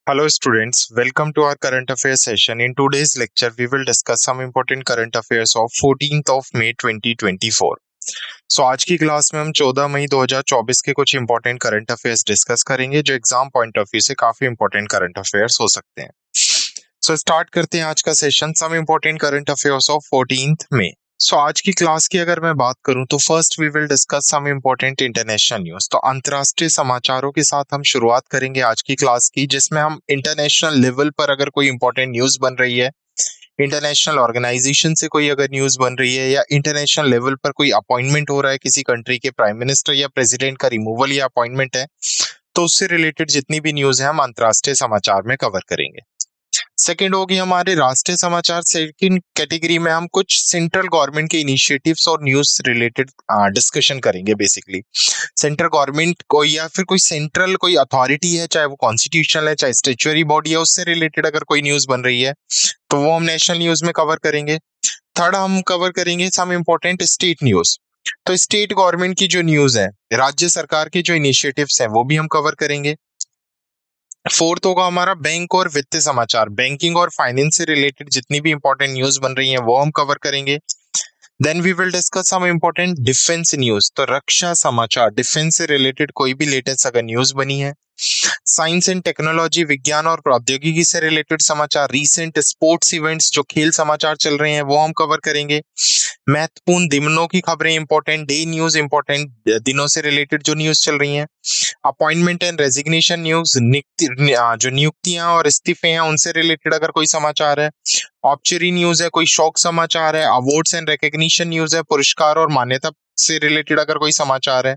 Hello students, welcome to our current affairs session. In today's lecture, we will discuss some important current affairs of 14th of May 2024. So आज की class में हम 14 मई 2024 के कुछ important current affairs discuss करेंगे जो exam point of view से काफी इंपॉर्टेंट करंट अफेयर्स हो सकते हैं। सो स्टार्ट करते हैं आज का session, some important current affairs of 14th मई। सो आज की क्लास की अगर मैं बात करूं तो first we will discuss some important international news. तो अंतर्राष्ट्रीय समाचारों के साथ हम शुरुआत करेंगे आज की क्लास की, जिसमें हम इंटरनेशनल लेवल पर अगर कोई इंपॉर्टेंट न्यूज बन रही है, इंटरनेशनल ऑर्गेनाइजेशन से कोई अगर न्यूज बन रही है, या इंटरनेशनल लेवल पर कोई अपॉइंटमेंट हो रहा है किसी कंट्री के प्राइम मिनिस्टर या प्रेसिडेंट का रिमूवल या अपॉइंटमेंट है, तो उससे रिलेटेड जितनी भी न्यूज है हम अंतर्राष्ट्रीय समाचार में कवर करेंगे। सेकंड होगी हमारे राष्ट्रीय समाचार। सेकंड कैटेगरी में हम कुछ सेंट्रल गवर्नमेंट के इनिशिएटिव्स और न्यूज रिलेटेड डिस्कशन करेंगे। बेसिकली सेंट्रल गवर्नमेंट कोई या फिर कोई सेंट्रल कोई अथॉरिटी है, चाहे वो कॉन्स्टिट्यूशनल है चाहे स्टेचुअरी बॉडी है, उससे रिलेटेड अगर कोई न्यूज बन रही है तो वो हम नेशनल न्यूज में कवर करेंगे। थर्ड हम कवर करेंगे सम इम्पोर्टेंट स्टेट न्यूज। तो स्टेट गवर्नमेंट की जो न्यूज है, राज्य सरकार के जो इनिशिएटिव्स हैं, वो भी हम कवर करेंगे। फोर्थ होगा हमारा बैंक और वित्तीय समाचार, बैंकिंग और फाइनेंस से रिलेटेड जितनी भी इंपॉर्टेंट न्यूज बन रही हैं वो हम कवर करेंगे। Then we will discuss some important defence news. तो रक्षा समाचार, डिफेंस से रिलेटेड कोई भी लेटेस्ट अगर न्यूज बनी है। साइंस एंड टेक्नोलॉजी, विज्ञान और प्रौद्योगिकी से रिलेटेड समाचार, रीसेंट स्पोर्ट्स इवेंट्स जो खेल समाचार चल रहे हैं वो हम कवर करेंगे। महत्वपूर्ण दिनों की खबरें, इंपॉर्टेंट डे न्यूज, इंपॉर्टेंट दिनों से रिलेटेड जो न्यूज चल रही हैं। अपॉइंटमेंट एंड रेजिग्नेशन न्यूज, जो नियुक्तियां और इस्तीफे हैं उनसे रिलेटेड अगर कोई समाचार है। ऑब्चरी न्यूज है, कोई शौक समाचार है। अवार्ड्स एंड रिकॉग्निशन न्यूज है, पुरस्कार और मान्यता से रिलेटेड अगर कोई समाचार है।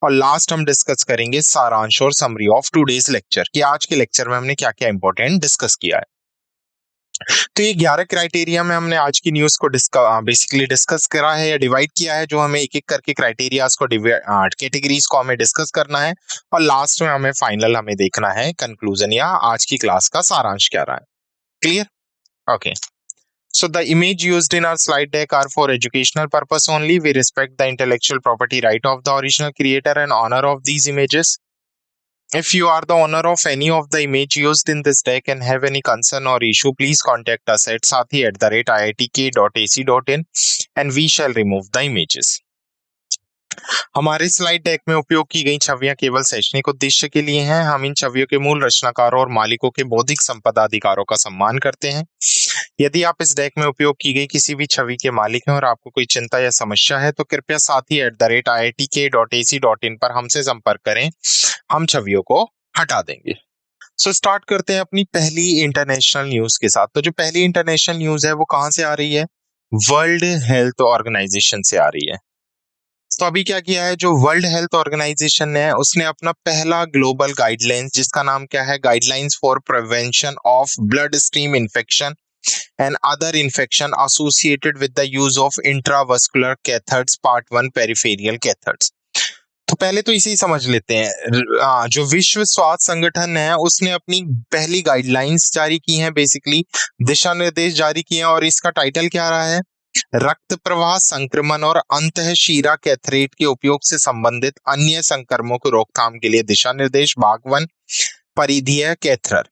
और लास्ट हम डिस्कस करेंगे सारांश और समरी ऑफ टुडेज लेक्चर, कि आज के लेक्चर में हमने क्या क्या इंपॉर्टेंट डिस्कस किया है। तो ये 11 क्राइटेरिया में हमने आज की न्यूज को बेसिकली डिस्कस करा है या डिवाइड किया है, जो हमें एक एक करके क्राइटेरियाज को कैटेगरीज को हमें डिस्कस करना है, और लास्ट में हमें फाइनल हमें देखना है कंक्लूजन या आज की क्लास का सारांश क्या रहा है। Clear? Okay. So the image used in our slide deck are for educational purpose only. We respect the intellectual property right of the original creator and honor of these images. If you are the owner of any of the image used in this deck and have any concern or issue, please contact us at sathi@iitk.ac.in and we shall remove the images. हमारे slide deck में उपयोग की गई छवियां केवल शैक्षणिक उद्देश्य के लिए हैं। हम इन छवियों के मूल रचनाकारों और मालिकों के बौद्धिक संपदा अधिकारों का सम्मान करते हैं। यदि आप इस डेक में उपयोग की गई किसी भी छवि के मालिक हैं और आपको कोई चिंता या समस्या है तो कृपया sathi@iitk.ac.in पर हमसे संपर्क करें, हम छवियों को हटा देंगे। सो स्टार्ट करते हैं अपनी पहली इंटरनेशनल न्यूज के साथ। तो जो पहली इंटरनेशनल न्यूज है वो कहां से आ रही है? वर्ल्ड हेल्थ ऑर्गेनाइजेशन से आ रही है। तो अभी क्या किया है, जो वर्ल्ड हेल्थ ऑर्गेनाइजेशन है उसने अपना पहला ग्लोबल गाइडलाइंस, जिसका नाम क्या है, guidelines for prevention of blood stream infection and other infection associated with the use of intravascular catheters part 1 peripheral catheters. तो पहले तो इसे ही समझ लेते हैं। जो विश्व स्वास्थ्य संगठन है उसने अपनी पहली गाइडलाइंस जारी की हैं, बेसिकली दिशा निर्देश जारी किए हैं, और इसका टाइटल क्या रहा है? रक्त प्रवाह संक्रमण और अंतःशिरा कैथरेट के उपयोग से संबंधित अन्य संक्रमणों की रोकथाम के लिए दिशा निर्देश भाग 1 परिधीय कैथर।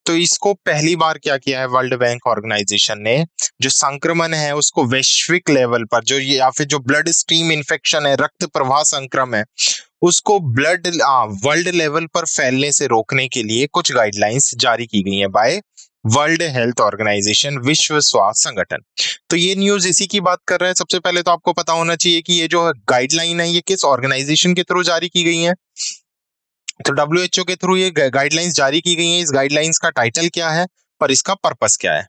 तो इसको पहली बार क्या किया है वर्ल्ड बैंक ऑर्गेनाइजेशन ने, जो संक्रमण है उसको वैश्विक लेवल पर, जो या फिर जो ब्लड स्ट्रीम इन्फेक्शन है, रक्त प्रवाह संक्रमण है, उसको वर्ल्ड लेवल पर फैलने से रोकने के लिए कुछ गाइडलाइंस जारी की गई है बाय वर्ल्ड हेल्थ ऑर्गेनाइजेशन, विश्व स्वास्थ्य संगठन। तो ये न्यूज इसी की बात कर रहा है। सबसे पहले तो आपको पता होना चाहिए कि ये जो गाइडलाइन है ये किस ऑर्गेनाइजेशन के थ्रू जारी की गई है। तो WHO के थ्रू ये गाइडलाइंस जारी की गई हैं। इस गाइडलाइंस का टाइटल क्या है और इसका पर्पस क्या है?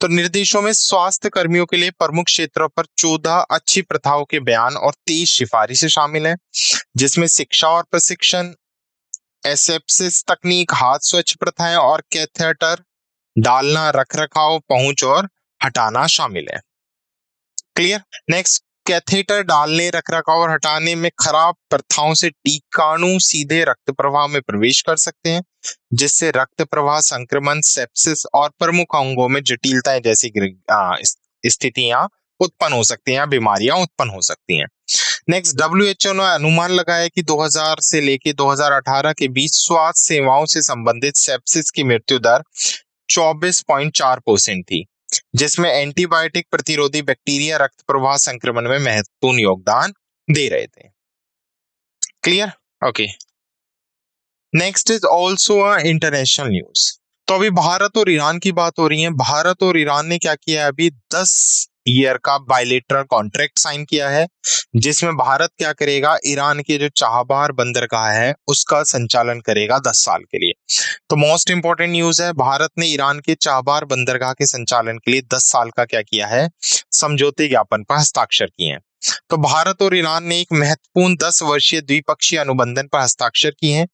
तो निर्देशों में स्वास्थ्य कर्मियों के लिए प्रमुख क्षेत्रों पर 14 अच्छी प्रथाओं के बयान और 23 सिफारिशें शामिल हैं, जिसमें शिक्षा और प्रशिक्षण, एसेप्सिस तकनीक, हाथ स्वच्छ प्रथाएं और कैथेटर डालना, रखरखाव, पहुंच और हटाना शामिल है। क्लियर? नेक्स्ट, कैथेटर डालने, रखरखाव और हटाने में खराब प्रथाओं से टीकाणु सीधे रक्त प्रवाह में प्रवेश कर सकते हैं, जिससे रक्त प्रवाह संक्रमण, सेप्सिस और प्रमुख अंगों में जटिलताएं जैसी स्थितियां उत्पन्न हो सकती हैं या बीमारियां उत्पन्न हो सकती हैं। नेक्स्ट, डब्ल्यूएचओ ने अनुमान लगाया कि 2000 से लेके 2018 के बीच स्वास्थ्य सेवाओं से संबंधित सेप्सिस की मृत्यु दर 24.4% थी, जिसमें एंटीबायोटिक प्रतिरोधी बैक्टीरिया रक्त प्रवाह संक्रमण में महत्वपूर्ण योगदान दे रहे थे। Clear? Okay. Next is also international news. तो अभी भारत और ईरान की बात हो रही है। भारत और ईरान ने क्या किया है, अभी 10 ईयर का बायलेटरल कॉन्ट्रैक्ट साइन किया है, जिसमें भारत क्या करेगा, ईरान के जो चाबहार बंदरगाह है उसका संचालन करेगा 10 साल के लिए। तो मोस्ट इंपॉर्टेंट न्यूज है, भारत ने ईरान के चाबहार बंदरगाह के संचालन के लिए 10 साल का क्या किया है, समझौते ज्ञापन पर हस्ताक्षर किए हैं। तो भारत और ईरान ने एक महत्वपूर्ण 10 वर्षीय द्विपक्षीय अनुबंधन पर हस्ताक्षर किए हैं।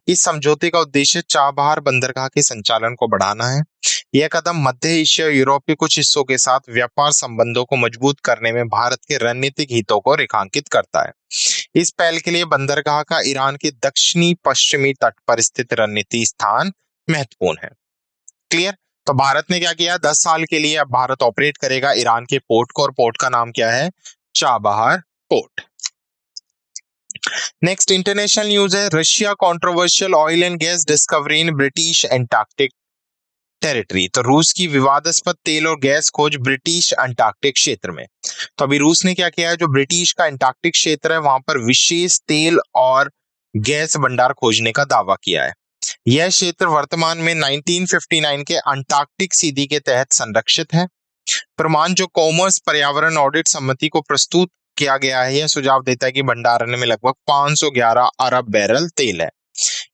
इस समझौते का उद्देश्य चाबहार बंदरगाह के संचालन को बढ़ाना है। यह कदम मध्य एशिया और यूरोप के कुछ हिस्सों के साथ व्यापार संबंधों को मजबूत करने में भारत के रणनीतिक हितों को रेखांकित करता है। इस पहल के लिए बंदरगाह का ईरान के दक्षिणी पश्चिमी तट पर स्थित रणनीतिक स्थान महत्वपूर्ण है। क्लियर? तो भारत ने क्या किया, 10 साल के लिए अब भारत ऑपरेट करेगा ईरान के पोर्ट को, और पोर्ट का नाम क्या है, Chabahar port. Next international news है, Russia controversial oil and gas discovery in British Antarctic territory. तो रूस की विवादास्पद तेल और गैस खोज ब्रिटिश अंटार्कटिक क्षेत्र में। तो अभी रूस ने क्या किया है, जो ब्रिटिश का अंटार्कटिक क्षेत्र है वहां पर विशेष तेल और गैस भंडार खोजने का दावा किया है। यह क्षेत्र वर्तमान में 1959 के अंटार्कटिक सीधी के तहत संरक्षित है। प्रमाण जो कॉमर्स पर्यावरण ऑडिट समिति को प्रस्तुत किया गया है, यह सुझाव देता है कि भंडारण में लगभग 511 अरब बैरल तेल है।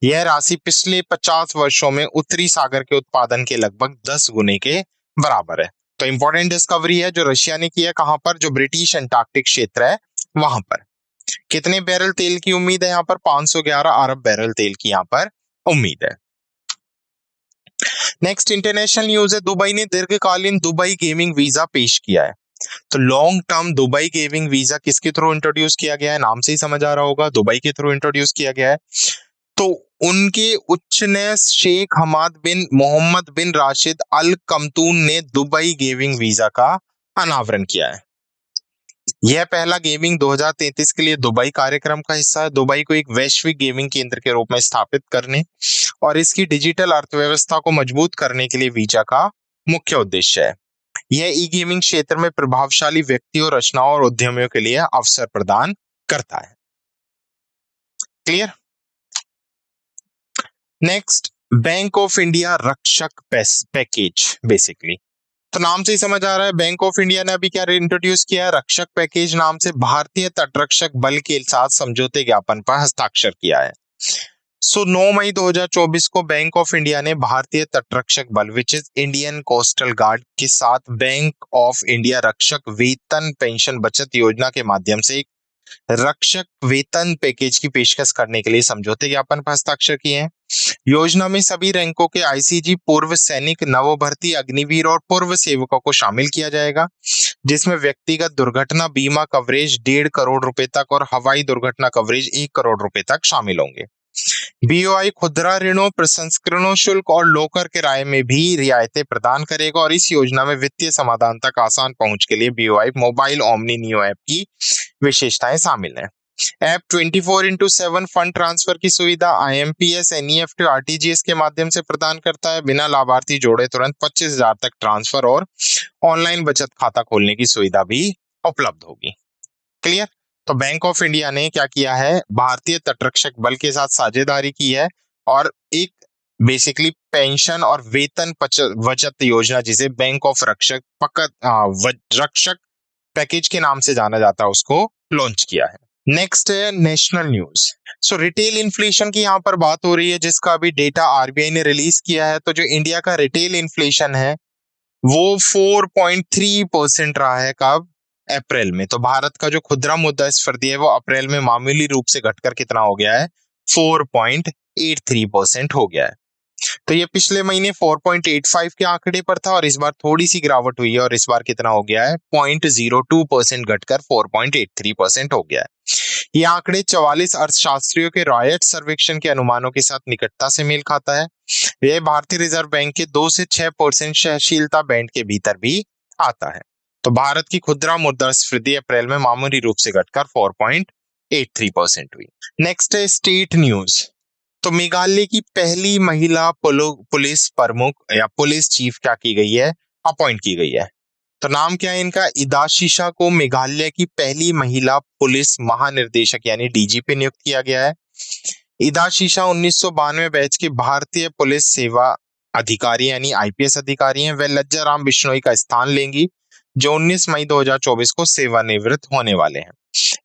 यह राशि पिछले 50 वर्षों में उत्तरी सागर के उत्पादन के लगभग 10 गुने के बराबर है। तो इंपॉर्टेंट डिस्कवरी है जो रशिया ने किया, कहां पर, जो ब्रिटिश अंटार्कटिक क्षेत्र है वहां पर। कितने बैरल तेल की उम्मीद है यहाँ पर, 511 अरब बैरल तेल की यहाँ पर उम्मीद है। नेक्स्ट इंटरनेशनल न्यूज है, दुबई ने दीर्घकालीन दुबई गेमिंग वीजा पेश किया है। तो long term Dubai gaming visa किसके थ्रू इंट्रोड्यूस किया गया है, नाम से ही समझ आ रहा होगा, दुबई के थ्रू इंट्रोड्यूस किया गया है। तो उनके उच्च न्याय शेख हमाद बिन मोहम्मद बिन राशिद अल कमतून ने दुबई गेमिंग वीजा का अनावरण किया है। यह पहला गेमिंग 2033 के लिए दुबई कार्यक्रम का हिस्सा है। दुबई को एक वैश्विक गेमिंग केंद्र के रूप में स्थापित करने और इसकी डिजिटल अर्थव्यवस्था को मजबूत करने के लिए वीजा का मुख्य उद्देश्य है। यह ई गेमिंग क्षेत्र में प्रभावशाली व्यक्तियों, रचनाओं और उद्यमियों के लिए अवसर प्रदान करता है। Clear? Next, bank of India रक्षक पैकेज। बेसिकली तो नाम से ही समझ आ रहा है, बैंक ऑफ इंडिया ने अभी क्या इंट्रोड्यूस किया है, रक्षक पैकेज नाम से भारतीय तटरक्षक बल के साथ समझौते ज्ञापन पर हस्ताक्षर किया है। 9 मई 2024 को बैंक ऑफ इंडिया ने भारतीय तटरक्षक बल which is Indian coastal guard के साथ बैंक ऑफ इंडिया रक्षक वेतन पेंशन बचत योजना के माध्यम से एक रक्षक वेतन पैकेज की पेशकश करने के लिए समझौते ज्ञापन पर हस्ताक्षर किए हैं। योजना में सभी रैंकों के आईसीजी, पूर्व सैनिक, नवभर्ती, अग्निवीर और पूर्व सेवकों को शामिल किया जाएगा, जिसमें व्यक्तिगत दुर्घटना बीमा कवरेज 1.5 करोड़ रुपए तक और हवाई दुर्घटना कवरेज 1 करोड़ रुपए तक शामिल होंगे। बीओआई खुदरा ऋणों, प्रसंस्करणों शुल्क और लोकर किराए में भी रियायतें प्रदान करेगा, और इस योजना में वित्तीय समाधान तक आसान पहुंच के लिए BOI mobile omni neo app की विशेषताएं शामिल हैं। ऐप 24x7 फंड ट्रांसफर की सुविधा आईएमपीएस, एनईएफटी, आरटीजीएस के माध्यम से प्रदान करता है। बिना लाभार्थी जोड़े तुरंत 25,000 तक ट्रांसफर और ऑनलाइन बचत खाता खोलने की सुविधा भी उपलब्ध होगी। क्लियर? तो बैंक ऑफ इंडिया ने क्या किया है, भारतीय तटरक्षक बल के साथ साझेदारी की है और एक बेसिकली पेंशन और वेतन बचत योजना, जिसे बैंक ऑफ रक्षक पैकेज के नाम से जाना जाता है, उसको लॉन्च किया है। नेक्स्ट है नेशनल न्यूज। रिटेल इन्फ्लेशन की यहाँ पर बात हो रही है, जिसका अभी डेटा आरबीआई ने रिलीज किया है। तो जो इंडिया का रिटेल इन्फ्लेशन है वो 4.3% रहा है, कब, अप्रैल में। तो भारत का जो खुदरा मुद्रास्फीति है वो अप्रैल में मामूली रूप से घटकर कितना हो गया है, 4.83% हो गया है। तो ये पिछले महीने 4.85 के आंकड़े पर था और इस बार थोड़ी सी गिरावट हुई है और इस बार कितना हो गया है, 0.02% घटकर 4.83% हो गया है। ये आंकड़े 44 अर्थशास्त्रियों के रॉयट सर्वेक्षण के अनुमानों के साथ निकटता से मेल खाता है। यह भारतीय रिजर्व बैंक के 2 से 6% सहनशीलता बैंड के भीतर भी आता है। तो भारत की खुदरा मुद्रास्फीति अप्रैल में मामूली रूप से घटकर 83% हुई। नेक्स्ट है स्टेट न्यूज। तो मेघालय की पहली महिला पुलिस प्रमुख या पुलिस चीफ क्या की गई है, अपॉइंट की गई है। तो नाम क्या है इनका, इदाशीशा को मेघालय की पहली महिला पुलिस महानिर्देशक यानी डीजीपी नियुक्त किया गया है। इदाशीशा 1992 बैच के भारतीय पुलिस सेवा अधिकारी यानी आईपीएस अधिकारी हैं। वे लज्जा राम बिश्नोई का स्थान लेंगी जो 19 मई 2024 को सेवानिवृत्त होने वाले हैं।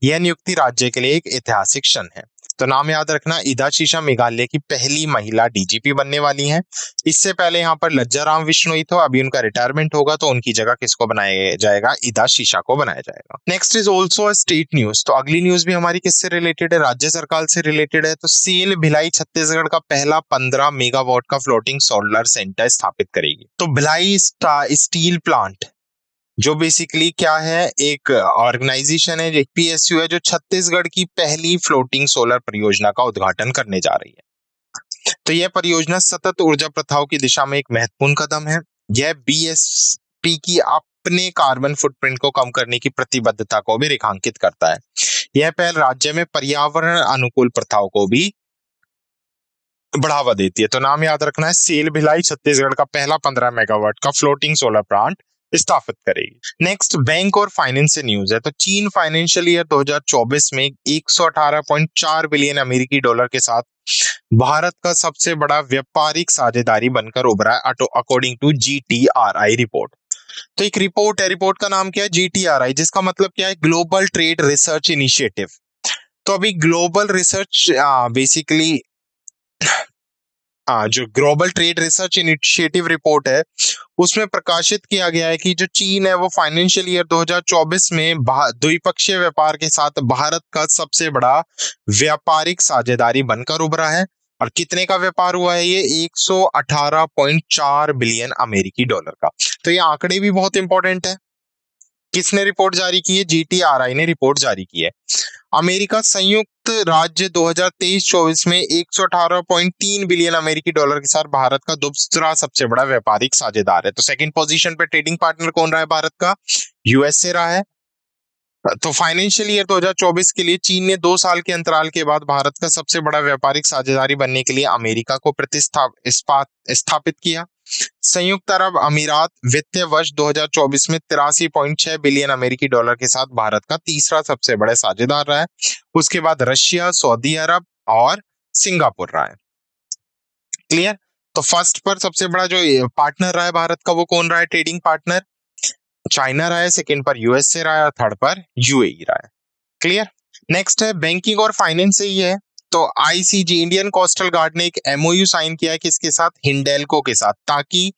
यह नियुक्ति राज्य के लिए एक ऐतिहासिक क्षण है। तो नाम याद रखना, इदाशीशा मेघालय की पहली महिला डीजीपी बनने वाली हैं। इससे पहले यहाँ पर लज्जा राम बिश्नोई थे, अभी उनका रिटायरमेंट होगा तो उनकी जगह किसको बनाया जाएगा, इदाशीशा को बनाया जाएगा। Next is also state news. तो अगली न्यूज भी हमारी किससे रिलेटेड है, राज्य सरकार से रिलेटेड है। तो सेल भिलाई छत्तीसगढ़ का पहला 15 मेगावाट का फ्लोटिंग सोलर सेंटर स्थापित करेगी। तो भिलाई स्टील प्लांट जो बेसिकली क्या है, एक ऑर्गेनाइजेशन है, एक पीएसयू है जो छत्तीसगढ़ की पहली फ्लोटिंग सोलर परियोजना का उद्घाटन करने जा रही है। तो यह परियोजना सतत ऊर्जा प्रथाओं की दिशा में एक महत्वपूर्ण कदम है। यह बीएसपी की अपने कार्बन फुटप्रिंट को कम करने की प्रतिबद्धता को भी रेखांकित करता है। यह पहल राज्य में पर्यावरण अनुकूल प्रथाओं को भी बढ़ावा देती है। तो नाम याद रखना है, सेल भिलाई छत्तीसगढ़ का पहला 15 मेगावाट का फ्लोटिंग सोलर प्लांट स्थापित करेगी। नेक्स्ट बैंक और फाइनेंस से न्यूज है। तो चीन फाइनेंशियल ईयर 2024 में 118.4 बिलियन अमेरिकी डॉलर के साथ भारत का सबसे बड़ा व्यापारिक साझेदारी बनकर उभरा है, अकॉर्डिंग टू जीटीआरआई रिपोर्ट। तो एक रिपोर्ट है, रिपोर्ट का नाम क्या है, जीटीआरआई, जिसका मतलब क्या है, ग्लोबल ट्रेड रिसर्च इनिशिएटिव। तो अभी ग्लोबल रिसर्च बेसिकली जो global trade research initiative report है उसमें प्रकाशित किया गया है कि जो चीन है वो फाइनेंशियल ईयर 2024 में द्विपक्षीय व्यापार के साथ भारत का सबसे बड़ा व्यापारिक साझेदारी बनकर उभरा है। और कितने का व्यापार हुआ है, ये 118.4 बिलियन अमेरिकी डॉलर का। तो ये आंकड़े भी बहुत इंपॉर्टेंट है। किसने रिपोर्ट जारी की है, जीटीआरआई ने रिपोर्ट जारी की है। अमेरिका संयुक्त राज्य 2023-24 में 118.3 बिलियन अमेरिकी डॉलर के साथ भारत का दूसरा सबसे बड़ा व्यापारिक साझेदार है। तो सेकंड पोजीशन पे ट्रेडिंग पार्टनर कौन रहा है भारत का, यूएसए रहा है। तो फाइनेंशियल ईयर 2024 के लिए चीन ने 2 साल के अंतराल के बाद भारत का सबसे बड़ा व्यापारिक साझेदारी बनने के लिए अमेरिका को स्थापित किया। संयुक्त अरब अमीरात वित्तीय वर्ष 2024 में 83.6 बिलियन अमेरिकी डॉलर के साथ भारत का तीसरा सबसे बड़ा साझेदार रहा है। उसके बाद रशिया, सऊदी अरब और सिंगापुर रहा है। क्लियर। तो फर्स्ट पर सबसे बड़ा जो पार्टनर रहा है भारत का वो कौन रहा है, ट्रेडिंग पार्टनर चाइना रहा है, सेकंड पर यूएसए रहा है और थर्ड पर यूएई रहा है। क्लियर। नेक्स्ट है बैंकिंग और फाइनेंस से ही है। तो आईसीजी इंडियन कोस्टल गार्ड ने एक एमओयू साइन किया है किसके साथ, हिंडेल्को के साथ, ताकि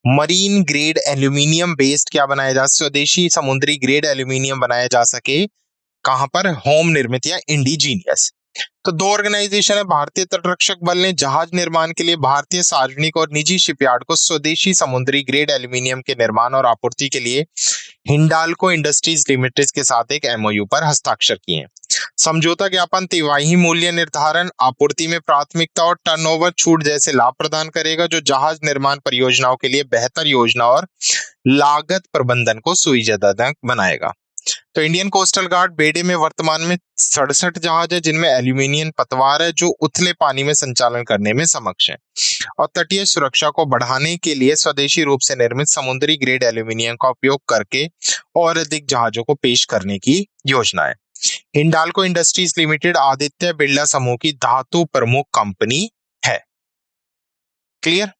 मरीन ग्रेड एल्यूमिनियम बेस्ड क्या बनाया जा, स्वदेशी समुद्री ग्रेड एल्यूमिनियम बनाया जा सके। कहां पर, होम निर्मित या इंडिजीनियस। तो 2 ऑर्गेनाइजेशन है, भारतीय तटरक्षक बल ने जहाज निर्माण के लिए भारतीय सार्वजनिक और निजी शिपयार्ड को स्वदेशी समुद्री ग्रेड एल्यूमिनियम के निर्माण और आपूर्ति के लिए हिंडाल्को इंडस्ट्रीज लिमिटेड के साथ एक एमओयू पर हस्ताक्षर किए हैं। समझौता ज्ञापन तिमाही मूल्य निर्धारण, आपूर्ति में प्राथमिकता और टर्नओवर छूट जैसे लाभ प्रदान करेगा, जो जहाज निर्माण परियोजनाओं के लिए बेहतर योजना और लागत प्रबंधन को सुविधाजनक बनाएगा। तो इंडियन कोस्टल गार्ड बेड़े में वर्तमान में 67 जहाज है जिनमें एल्यूमिनियम पतवार है जो उथले पानी में संचालन करने में सक्षम है, और तटीय सुरक्षा को बढ़ाने के लिए स्वदेशी रूप से निर्मित समुद्री ग्रेड एल्यूमिनियम का उपयोग करके और अधिक जहाजों को पेश करने की योजना है। हिंडाल्को इंडस्ट्रीज लिमिटेड आदित्य बिरला समूह की धातु प्रमुख कंपनी है। क्लियर।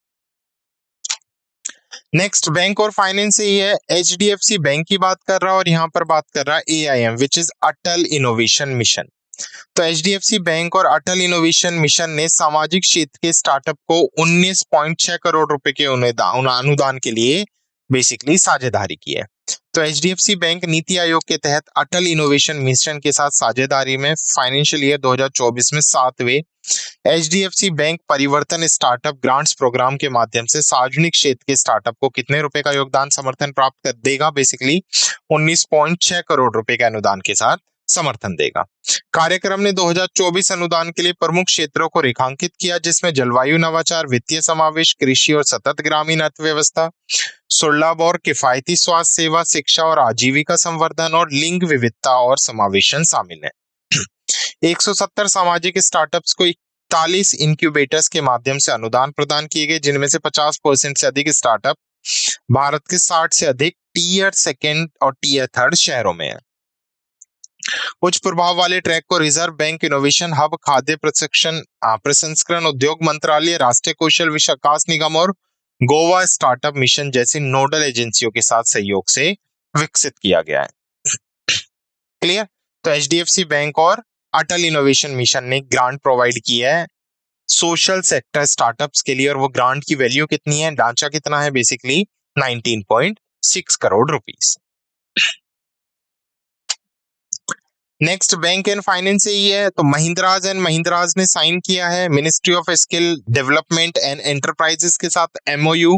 नेक्स्ट बैंक और फाइनेंस से ही है। एचडीएफसी बैंक की बात कर रहा है और यहाँ पर बात कर रहा है AIM which is Atal innovation mission. तो एचडीएफसी बैंक और अटल इनोवेशन मिशन ने सामाजिक क्षेत्र के स्टार्टअप को 19.6 करोड़ रुपए के अनुदान के लिए बेसिकली साझेदारी की है। तो एचडीएफसी बैंक नीति आयोग के तहत अटल इनोवेशन मिशन के साथ साझेदारी में फाइनेंशियल ईयर 2024 में 7वें एचडीएफसी बैंक परिवर्तन स्टार्टअप ग्रांट्स प्रोग्राम के माध्यम से सार्वजनिक क्षेत्र के स्टार्टअप को कितने रुपए का योगदान समर्थन प्राप्त कर देगा, बेसिकली 19.6 करोड़ रुपए के अनुदान के साथ समर्थन देगा। कार्यक्रम ने 2024 अनुदान के लिए प्रमुख क्षेत्रों को रेखांकित किया जिसमें जलवायु नवाचार, वित्तीय समावेश, कृषि और सतत ग्रामीण अर्थव्यवस्था, सुलभ और किफायती स्वास्थ्य सेवा, शिक्षा और आजीविका संवर्धन और लिंग विविधता और समावेशन शामिल है। 170 सामाजिक स्टार्टअप्स को 41 इंक्यूबेटर्स के माध्यम से अनुदान प्रदान किए गए, जिनमें से 50% से अधिक स्टार्टअप भारत के 60 से अधिक टीयर सेकेंड और टीयर थर्ड शहरों में है। उच्च प्रभाव वाले ट्रैक को रिजर्व बैंक इनोवेशन हब, खाद्य प्रसंस्करण उद्योग मंत्रालय, राष्ट्रीय कौशल विकास निगम और गोवा स्टार्टअप मिशन जैसी नोडल एजेंसियों के साथ सहयोग से विकसित किया गया है। क्लियर? तो एचडीएफसी बैंक और अटल इनोवेशन मिशन ने ग्रांट प्रोवाइड किया है सोशल सेक्टर स्टार्टअप्स के लिए, और वो ग्रांट की वैल्यू कितनी है, ढांचा कितना है, basically 19.6 crore rupees. Next bank and finance से ही है, तो महिंद्राज एंड महिंद्राज ने साइन किया है ministry of skill development and enterprises के साथ एमओयू,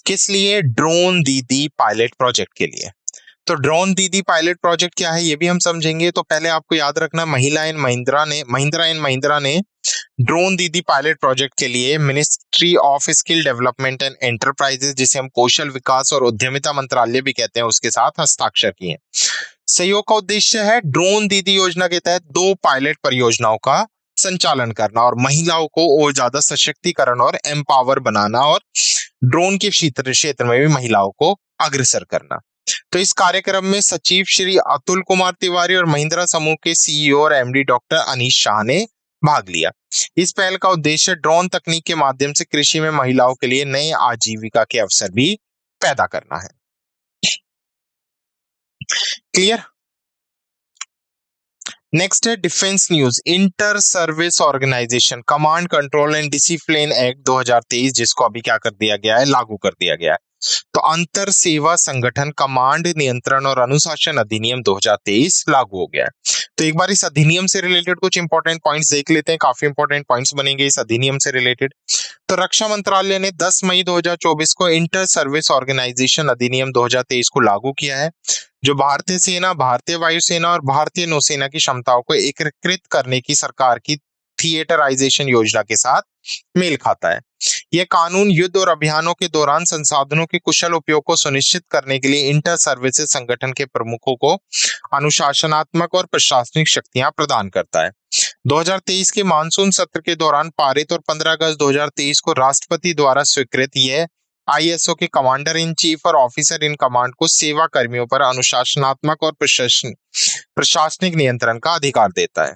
किस लिए, ड्रोन दीदी पायलट प्रोजेक्ट के लिए। तो ड्रोन दीदी पायलट प्रोजेक्ट क्या है ये भी हम समझेंगे। तो पहले आपको याद रखना, महिंद्रा एंड महिंद्रा ने ड्रोन दीदी पायलट प्रोजेक्ट के लिए ministry of skill development and enterprises, जिसे हम कौशल विकास और उद्यमिता मंत्रालय भी कहते हैं, उसके साथ हस्ताक्षर किए। सहयोग का उद्देश्य है ड्रोन दीदी योजना के तहत 2 पायलट परियोजनाओं का संचालन करना और महिलाओं को और ज्यादा सशक्तिकरण और एम्पावर बनाना, और ड्रोन के क्षेत्र में भी महिलाओं को अग्रसर करना। तो इस कार्यक्रम में सचिव श्री अतुल कुमार तिवारी और महिंद्रा समूह के सीईओ और एमडी डॉक्टर अनीश शाह ने भाग लिया। इस पहल का उद्देश्य ड्रोन तकनीक के माध्यम से कृषि में महिलाओं के लिए नए आजीविका के अवसर भी पैदा करना है। क्लियर? नेक्स्ट है defence news. Inter service organisation command control and discipline act 2023, जिसको अभी क्या कर दिया गया है, लागू कर दिया गया है। तो अंतर सेवा संगठन कमांड नियंत्रण और अनुशासन अधिनियम 2023 लागू हो गया है। तो एक बार इस अधिनियम से रिलेटेड कुछ इंपॉर्टेंट पॉइंट्स देख लेते हैं, काफी इंपॉर्टेंट पॉइंट्स बनेंगे इस अधिनियम से रिलेटेड। तो रक्षा मंत्रालय ने 10 मई 2024 को इंटर सर्विस ऑर्गेनाइजेशन अधिनियम 2023 को लागू किया है, जो भारतीय सेना, भारतीय वायुसेना और भारतीय नौसेना की क्षमताओं को एकीकृत करने की सरकार की थिएटराइजेशन योजना के साथ मेल खाता है। यह कानून युद्ध और अभियानों के दौरान संसाधनों के कुशल उपयोग को सुनिश्चित करने के लिए इंटर सर्विसेज संगठन के प्रमुखों को अनुशासनात्मक और प्रशासनिक शक्तियां प्रदान करता है। 2023 के मानसून सत्र के दौरान पारित और 15 अगस्त 2023 को राष्ट्रपति द्वारा स्वीकृत यह आईएसओ के कमांडर इन चीफ और ऑफिसर इन कमांड को सेवा कर्मियों पर अनुशासनात्मक और प्रशासनिक नियंत्रण का अधिकार देता है।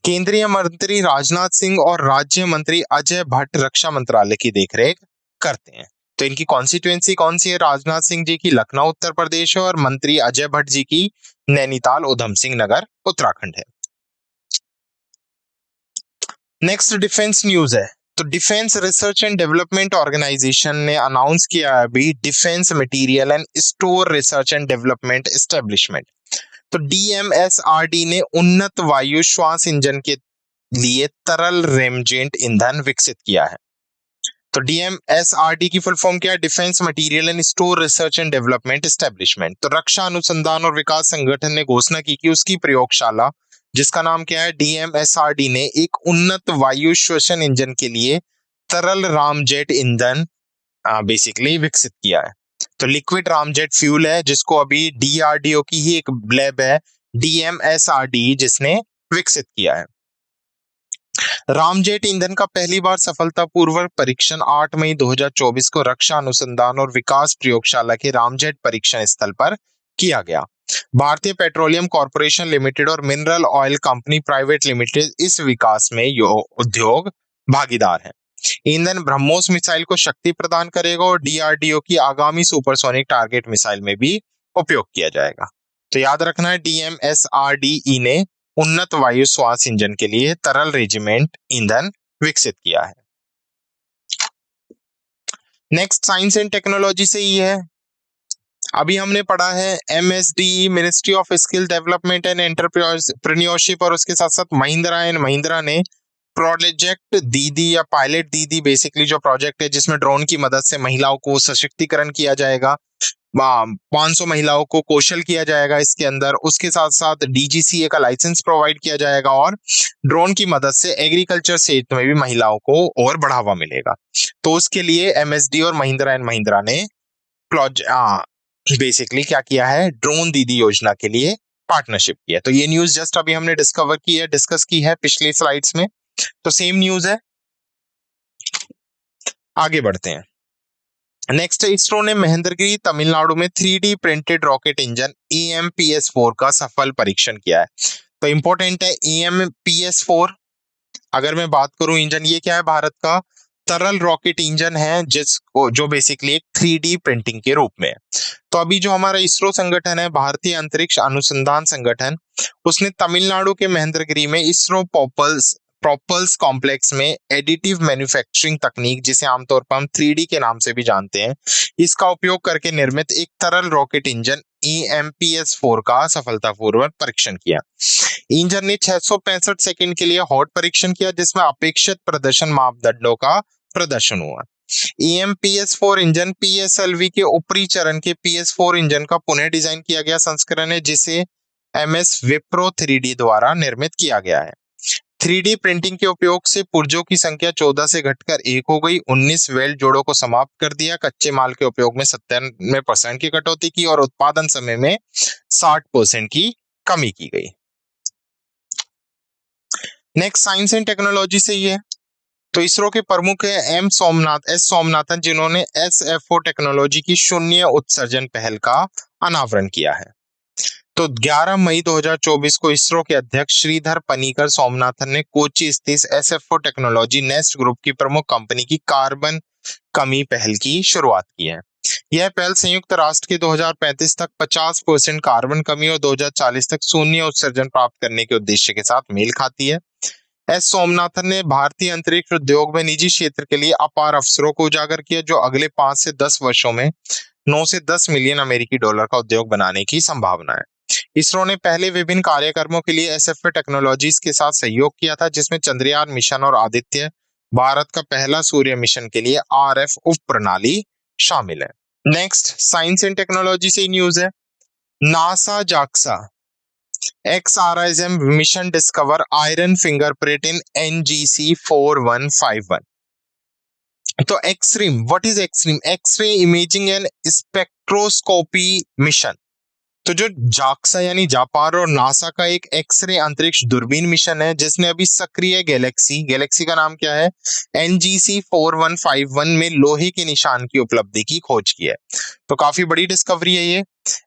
केंद्रीय मंत्री राजनाथ सिंह और राज्य मंत्री अजय भट्ट रक्षा मंत्रालय की देखरेख करते हैं। तो इनकी कॉन्स्टिट्यूएंसी कौन सी है? राजनाथ सिंह जी की लखनऊ उत्तर प्रदेश है और मंत्री अजय भट्ट जी की नैनीताल उधम सिंह नगर उत्तराखंड है। नेक्स्ट डिफेंस न्यूज है। तो defence research and development organisation ने अनाउंस किया है अभी defence material and store research and development establishment. तो डीएमएसआरडी ने उन्नत वायु श्वास इंजन के लिए तरल रेमजेंट ईंधन विकसित किया है। तो डीएमएसआरडी की फुल फॉर्म क्या है? Defence material and store research and development establishment. तो रक्षा अनुसंधान और विकास संगठन ने घोषणा की कि उसकी प्रयोगशाला, जिसका नाम क्या है, डीएमएसआरडी, ने एक उन्नत वायु श्वसन इंजन के लिए तरल रामजेट ईंधन बेसिकली विकसित किया है। तो लिक्विड रामजेट फ्यूल है, जिसको अभी डीआरडीओ की ही एक लैब है डीएमएसआरडी जिसने विकसित किया है। रामजेट ईंधन का पहली बार सफलतापूर्वक परीक्षण 8 मई 2024 को रक्षा अनुसंधान और विकास प्रयोगशाला के रामजेट परीक्षण स्थल पर किया गया। भारतीय पेट्रोलियम कॉर्पोरेशन लिमिटेड और mineral oil company private limited इस विकास में उद्योग भागीदार है। ईंधन ब्रह्मोस मिसाइल को शक्ति प्रदान करेगा और डीआरडीओ की आगामी सुपरसोनिक टारगेट मिसाइल में भी उपयोग किया जाएगा। तो याद रखना है, डीएमएसआरडीई ने उन्नत वायु श्वास इंजन के लिए तरल रेजिमेंट ईंधन विकसित किया है। नेक्स्ट साइंस एंड टेक्नोलॉजी से ही है। अभी हमने पढ़ा है MSDE, ministry of skill development and entrepreneurship, और उसके साथ साथ महिंद्रा एंड महिंद्रा ने प्रोजेक्ट दीदी या पायलट दीदी बेसिकली जो प्रोजेक्ट है जिसमें ड्रोन की मदद से महिलाओं को सशक्तिकरण किया जाएगा, 500 महिलाओं को कौशल किया जाएगा इसके अंदर। उसके साथ साथ डीजीसीए का लाइसेंस प्रोवाइड किया जाएगा और ड्रोन की मदद से एग्रीकल्चर क्षेत्र में भी महिलाओं को और बढ़ावा मिलेगा। तो उसके लिए एमएसडी और महिंद्रा एंड महिंद्रा ने बेसिकली क्या किया है, ड्रोन दीदी योजना के लिए पार्टनरशिप की है। तो ये न्यूज जस्ट अभी हमने डिस्कस की है पिछली स्लाइड्स में, तो सेम न्यूज है। आगे बढ़ते हैं। नेक्स्ट, इसरो ने महेंद्रगिरी तमिलनाडु में 3D printed rocket engine EMPS-4 का सफल परीक्षण किया है। तो इंपॉर्टेंट है EMPS-4। अगर मैं बात करूं इंजन, ये क्या है, भारत का तरल रॉकेट इंजन है जिसको जो बेसिकली एक 3D प्रिंटिंग के रूप में है। तो अभी जो हमारा इसरो संगठन है, भारतीय अंतरिक्ष अनुसंधान संगठन, उसने तमिलनाडु के महेंद्रगिरी में इसरो प्रोपल्स कॉम्प्लेक्स में एडिटिव मैन्युफैक्चरिंग तकनीक, जिसे आमतौर पर हम 3D के नाम से भी जानते हैं, इसका उपयोग करके निर्मित एक तरल रॉकेट इंजन EMPS-4 का सफलतापूर्वक परीक्षण किया। इंजन ने 665 सेकंड के लिए हॉट परीक्षण किया, जिसमें अपेक्षित प्रदर्शन मापदंडों का प्रदर्शन हुआ। EMPS-4 इंजन PSLV के ऊपरी चरण के PS4 इंजन का पुनः डिजाइन किया गया संस्करण है, जिसे MS विप्रो 3D द्वारा निर्मित किया गया है। 3D प्रिंटिंग के उपयोग से पुर्जों की संख्या 14 से घटकर 1 हो गई, 19 वेल्ड जोड़ों को समाप्त कर दिया, कच्चे माल के उपयोग में 97% की कटौती की और उत्पादन समय में 60% की कमी की गई। नेक्स्ट, साइंस एंड टेक्नोलॉजी से ये है। तो इसरो के प्रमुख है एस सोमनाथन, जिन्होंने SFO टेक्नोलॉजी की शून्य उत्सर्जन पहल का अनावरण किया है। तो 11 मई 2024 को इसरो के अध्यक्ष श्रीधर पनिकर सोमनाथन ने कोची स्थित SFO टेक्नोलॉजी नेस्ट ग्रुप की प्रमुख कंपनी की कार्बन कमी पहल की शुरुआत की है। यह पहल संयुक्त राष्ट्र के 2035 तक 50% कार्बन कमी और 2040 तक शून्य उत्सर्जन प्राप्त करने के उद्देश्य के साथ मेल खाती है। एस सोमनाथन ने भारतीय अंतरिक्ष उद्योग में निजी क्षेत्र के लिए अपार अवसरों को उजागर किया, जो अगले 5 से 10 वर्षों में 9 से 10 मिलियन अमेरिकी डॉलर का उद्योग बनाने की संभावना है। इसरो ने पहले विभिन्न कार्यक्रमों के लिए SFO टेक्नोलॉजीज के साथ सहयोग किया था, जिसमें चंद्रयान मिशन और आदित्य, भारत का पहला सूर्य मिशन के लिए RF उप प्रणाली शामिल है। नेक्स्ट, साइंस एंड टेक्नोलॉजी से न्यूज है। NASA JAXA XRISM mission discover iron fingerprint in NGC 4151। तो extreme, what is extreme? X-ray imaging and spectroscopy mission. तो जो जाक्सा यानी जापान और नासा का एक एक्सरे अंतरिक्ष दूरबीन मिशन है, जिसने अभी सक्रिय गैलेक्सी का नाम क्या है, NGC 4151 में लोहे के निशान की उपलब्धि की खोज की है। तो काफी बड़ी डिस्कवरी है ये।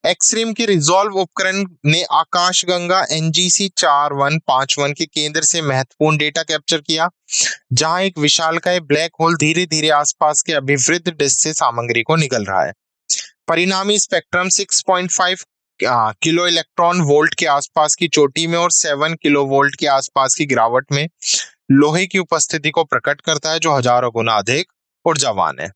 एक्सट्रीम के रिजॉल्व उपकरण ने आकाशगंगा NGC 4151 के केंद्र से महत्वपूर्ण डेटा कैप्चर किया, जहां एक विशालकाय ब्लैक होल धीरे धीरे आसपास के अभिवृद्ध डिस्क से सामग्री को निगल रहा है। परिणामी स्पेक्ट्रम 6.5 किलो इलेक्ट्रॉन वोल्ट के आसपास की चोटी में और 7 किलो वोल्ट के आसपास की गिरावट में लोहे की उपस्थिति को प्रकट करता है, जो हजारों गुना अधिक ऊर्जावान है।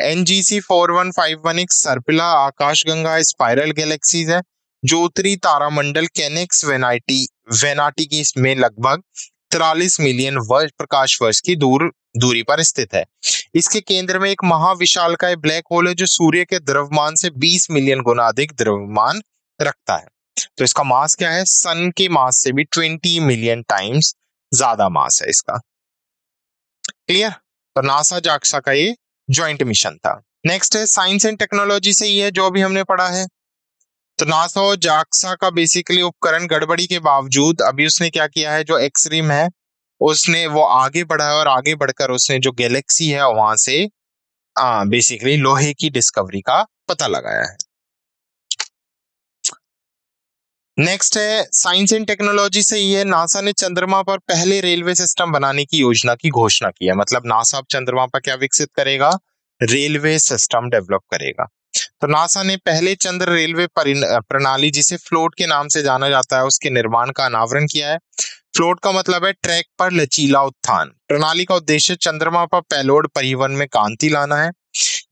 NGC 4151 एक सर्पिला आकाशगंगा स्पाइरल गैलेक्सी है, जो उत्तरी तारामंडल कैनेक्स वेनाटी की में लगभग 43 मिलियन प्रकाश वर्ष की दूरी पर स्थित है। इसके केंद्र में एक महाविशालकाय ब्लैक होल है, जो सूर्य के द्रव्यमान से 20 मिलियन गुना अधिक द्रव्यमान रखता है। तो इसका मास क्या है? सन के मास से भी 20 मिलियन टाइम्स ज्यादा मास है इसका। क्लियर? तो नासा जाक्सा का ये ज्वाइंट मिशन था। नेक्स्ट है साइंस एंड टेक्नोलॉजी से, ये जो भी हमने पढ़ा है। तो नासा और जाक्सा का बेसिकली उपकरण गड़बड़ी के बावजूद अभी उसने क्या किया है, जो एक्सट्रीम है उसने वो आगे बढ़ा है और आगे बढ़कर उसने जो गैलेक्सी है वहां से बेसिकली लोहे की डिस्कवरी का पता लगाया है। नेक्स्ट है साइंस एंड टेक्नोलॉजी से, ये नासा ने चंद्रमा पर पहले रेलवे सिस्टम बनाने की योजना की घोषणा की है। मतलब नासा अब चंद्रमा पर क्या विकसित करेगा? रेलवे सिस्टम डेवलप करेगा। तो नासा ने पहले चंद्र रेलवे प्रणाली, जिसे फ्लोट के नाम से जाना जाता है, उसके निर्माण का अनावरण किया है। फ्लोट का मतलब है ट्रैक पर लचीला उत्थान। प्रणाली का उद्देश्य चंद्रमा पर पेलोड परिवहन में क्रांति लाना है।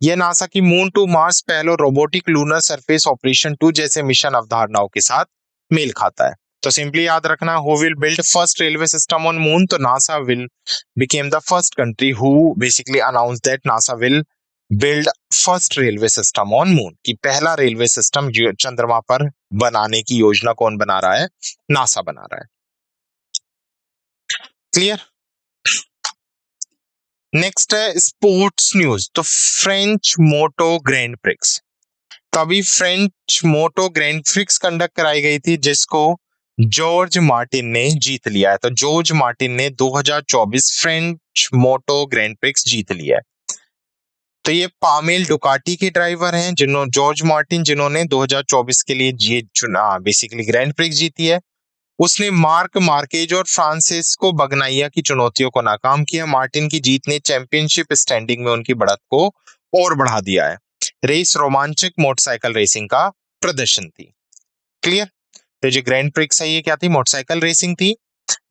यह नासा की मून टू मार्स पहल और रोबोटिक लूनर सरफेस ऑपरेशन 2 जैसे मिशन अवधारणाओं के साथ मेल खाता है। तो सिंपली याद रखना, who will build first railway system on moon? तो NASA will become the first country who basically announce that NASA will build first railway system on moon, कि पहला रेलवे सिस्टम चंद्रमा पर बनाने की योजना कौन बना रहा है? नासा बना रहा है। क्लियर? नेक्स्ट है स्पोर्ट्स न्यूज। तो फ्रेंच मोटो ग्रैंड प्रिक्स, तभी फ्रेंच मोटो ग्रैंड प्रिक्स कंडक्ट कराई गई थी जिसको जॉर्ज मार्टिन ने जीत लिया है। तो जॉर्ज मार्टिन ने 2024 फ्रेंच मोटो ग्रैंड प्रिक्स जीत लिया है। तो ये पामेल डुकाटी के ड्राइवर हैं जिन्होंने जॉर्ज मार्टिन जिन्होंने 2024 के लिए ये चुना बेसिकली ग्रैंड प्रिक्स जीती है। उसने मार्क मार्केज और फ्रांसिस्को बगनाइया की चुनौतियों को नाकाम किया। मार्टिन की जीत ने चैंपियनशिप स्टैंडिंग में उनकी बढ़त को और बढ़ा दिया है। रेस रोमांचक मोटरसाइकिल रेसिंग का प्रदर्शन थी। क्लियर। तो जो ग्रैंड प्रिक्स है ये क्या थी, मोटरसाइकिल रेसिंग थी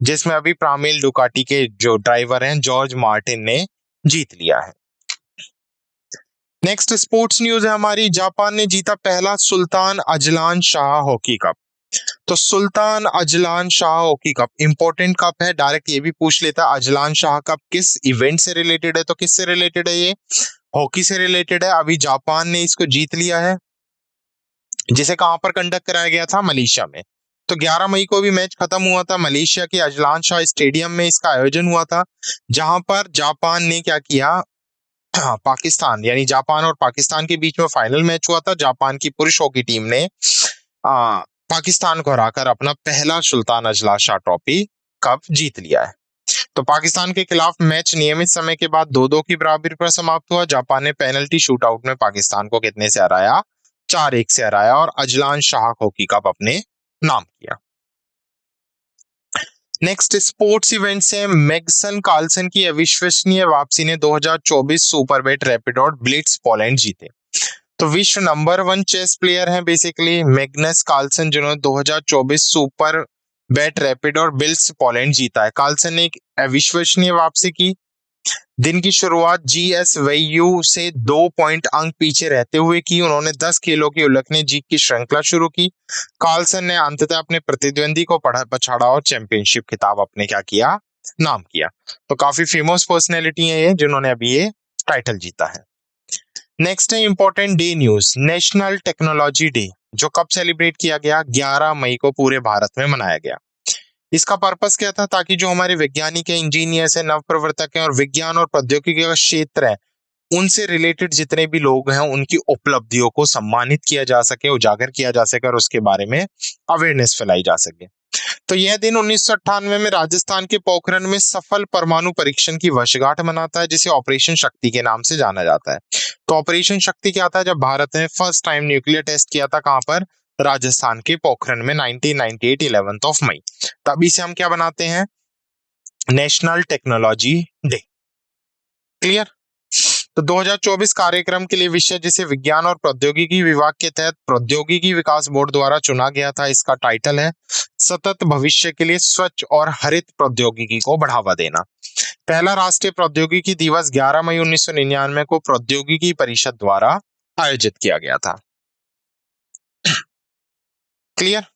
जिसमें अभी पामेल डुकाटी के जो ड्राइवर हैं जॉर्ज मार्टिन ने जीत लिया है। नेक्स्ट स्पोर्ट्स न्यूज है हमारी, जापान ने जीता पहला Sultan Azlan Shah hockey cup. तो Sultan Azlan Shah hockey cup important cup है, डायरेक्ट ये भी पूछ लेता है अजलान शाह कप किस इवेंट से रिलेटेड है, तो किससे रिलेटेड है, ये हॉकी से रिलेटेड है। अभी जापान ने इसको जीत लिया है जिसे कहां पर कंडक्ट कराया गया था, मलेशिया में। तो 11 मई को भी मैच खत्म हुआ था, मलेशिया के अजलान शाह स्टेडियम में इसका आयोजन हुआ था, जहां पर जापान ने क्या किया, पाकिस्तान यानी जापान और पाकिस्तान के बीच में फाइनल मैच हुआ था। जापान की पुरुष हॉकी टीम ने पाकिस्तान को हराकर अपना पहला Sultan Azlan Shah trophy cup जीत लिया है। तो पाकिस्तान के खिलाफ मैच नियमित समय के बाद 2-2 की बराबरी पर समाप्त हुआ। जापान ने पेनल्टी शूटआउट में पाकिस्तान को कितने से हराया, 4-1 से हराया और अजलान शाह हॉकी कप अपने नाम किया। नेक्स्ट स्पोर्ट्स इवेंट से मैग्सन कार्लसन की अविश्वसनीय वापसी ने 2024 सुपरबेट रैपिड और ब्लिट्स पोलैंड जीते। तो विश्व नंबर 1 चेस प्लेयर हैं बेसिकली मैग्नस कार्लसन जिन्होंने 2024 सुपर बेट रैपिड और बिल्स पोलैंड जीता है। कार्लसन ने एक अविश्वसनीय वापसी की। दिन की शुरुआत जीएस वैयू से 2 पॉइंट अंक पीछे रहते हुए की। उन्होंने 10 खेलों की उल्लेखनीय जीत की श्रृंखला शुरू की। कार्लसन ने अंततः अपने प्रतिद्वंदी को पछाड़ा और चैंपियनशिप खिताब अपने क्या किया, नाम किया। तो काफी फेमस पर्सनैलिटी है ये जिन्होंने अभी ये टाइटल जीता है। नेक्स्ट है important day news, national technology day जो कब सेलिब्रेट किया गया, 11 मई को पूरे भारत में मनाया गया। इसका पर्पस क्या था, ताकि जो हमारे वैज्ञानिक है, इंजीनियर्स है, नव प्रवर्तक हैं और विज्ञान और प्रौद्योगिकी का क्षेत्र है उनसे रिलेटेड जितने भी लोग हैं उनकी उपलब्धियों को सम्मानित किया जा सके, उजागर किया जा सके और उसके बारे में अवेयरनेस फैलाई जा सके। तो यह दिन 1998 में राजस्थान के पोखरण में सफल परमाणु परीक्षण की वर्षगांठ मनाता है जिसे ऑपरेशन शक्ति के नाम से जाना जाता है। तो ऑपरेशन शक्ति क्या था, जब भारत ने फर्स्ट टाइम न्यूक्लियर टेस्ट किया था, कहां पर, राजस्थान के पोखरण में 1998 11 मई। तभी से हम क्या बनाते हैं, नेशनल टेक्नोलॉजी डे। क्लियर। तो 2024 कार्यक्रम के लिए विषय जिसे विज्ञान और प्रौद्योगिकी विभाग के तहत प्रौद्योगिकी विकास बोर्ड द्वारा चुना गया था, इसका टाइटल है सतत भविष्य के लिए स्वच्छ और हरित प्रौद्योगिकी को बढ़ावा देना। पहला राष्ट्रीय प्रौद्योगिकी दिवस 11 मई 1999 को प्रौद्योगिकी परिषद द्वारा आयोजित किया गया था। क्लियर।